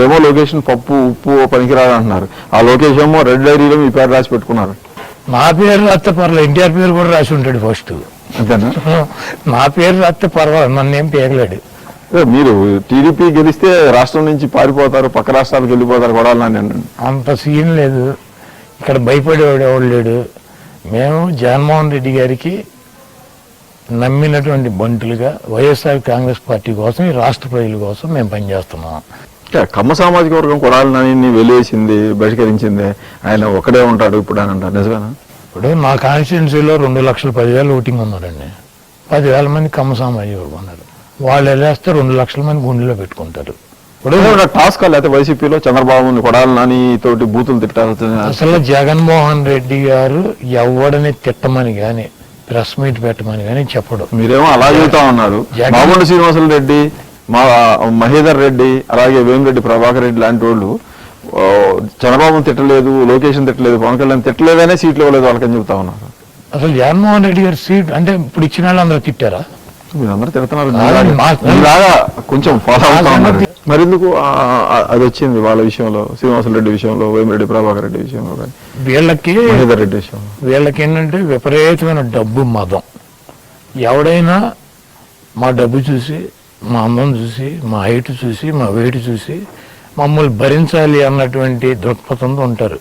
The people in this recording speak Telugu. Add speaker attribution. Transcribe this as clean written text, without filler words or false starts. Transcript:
Speaker 1: ఏమో లొకేషన్ పప్పు ఉప్పు పనికిరాదు అంటున్నారు. ఆ లొకేషన్ ఏమో రెడ్ డైరీలో మీ పేరు రాసి పెట్టుకున్నారు.
Speaker 2: నా పేరు రాస్తే పర్లేదు, ఎన్టీఆర్ పేరు కూడా రాసి ఉంటాడు ఫస్ట్.
Speaker 1: అంతేనా?
Speaker 2: నా పేరు రాస్తే పర్వాలేదు, నన్ను ఏం పేగలేడు.
Speaker 1: మీరు టీడీపీ గెలిస్తే రాష్ట్రం నుంచి పారిపోతారు, పక్క రాష్ట్రాలకు వెళ్ళిపోతారు కొడాలని.
Speaker 2: అంత సీన్ లేదు, ఇక్కడ భయపడేవాడు ఎవడు లేడు. మేము జగన్మోహన్ రెడ్డి గారికి నమ్మినటువంటి బంటులుగా వైఎస్ఆర్ కాంగ్రెస్ పార్టీ కోసం, ఈ రాష్ట్ర ప్రజల కోసం మేము పనిచేస్తున్నాం.
Speaker 1: కమ్మ సామాజిక వర్గం కొడాలని వెలేసింది, బహిష్కరించింది. ఆయన ఒక్కడే ఉంటాడు ఇప్పుడు అని అంటారు, నిజమేనా?
Speaker 2: ఇప్పుడు మా కాన్స్టిట్యున్సీలో 2,10,000 ఓటింగ్ ఉన్నారండి. 10,000 మంది కమ్మ సామాజిక వర్గం ఉన్నారు. వాళ్ళు వెళ్ళేస్తే 2,00,000 మంది గుండెలో పెట్టుకుంటారు.
Speaker 1: ఇప్పుడు టాస్క్ లేకపోతే వైసీపీలో చంద్రబాబు కొడాలని తోటి బూతులు తిట్టాల్సి.
Speaker 2: అసలు జగన్మోహన్ రెడ్డి గారు ఎవడని తిట్టమని కానీ, ప్రెస్ మీట్ పెట్టమని కానీ చెప్పడు.
Speaker 1: మీరేమో అలా చెబుతా ఉన్నారు. మాగుంట శ్రీనివాసులు రెడ్డి, మహేదర్ రెడ్డి, అలాగే వేమిరెడ్డి ప్రభాకర్ రెడ్డి లాంటి వాళ్ళు చంద్రబాబును తిట్టలేదు, లోకేషన్ తిట్టలేదు, పవన్ కళ్యాణ్ తిట్టలేదనే సీట్లు ఇవ్వలేదు వాళ్ళకని చెబుతా ఉన్నారు.
Speaker 2: అసలు జగన్మోహన్ రెడ్డి గారి సీట్ అంటే ఇప్పుడు ఇచ్చిన వాళ్ళు అందరూ తిట్టారా?
Speaker 1: మీరందరూ తిడుతున్నారు, కొంచెం ఫాలో అవుతా ఉన్నారు. మరి ఎందుకు అది వచ్చింది వాళ్ళ విషయంలో, శ్రీనివాసులు రెడ్డి విషయంలో, వేమిరెడ్డి ప్రభాకర్ రెడ్డి విషయంలో,
Speaker 2: వీళ్ళకి
Speaker 1: మహేదర్ రెడ్డి విషయంలో?
Speaker 2: వీళ్ళకి ఏంటంటే విపరీతమైన డబ్బు మదం. ఎవడైనా మా డబ్బు చూసి, మా అందం చూసి, మా హైట్ చూసి, మా వెయిట్ చూసి మమ్మల్ని భరించాలి అన్నటువంటి దృక్పథంతో ఉంటారు.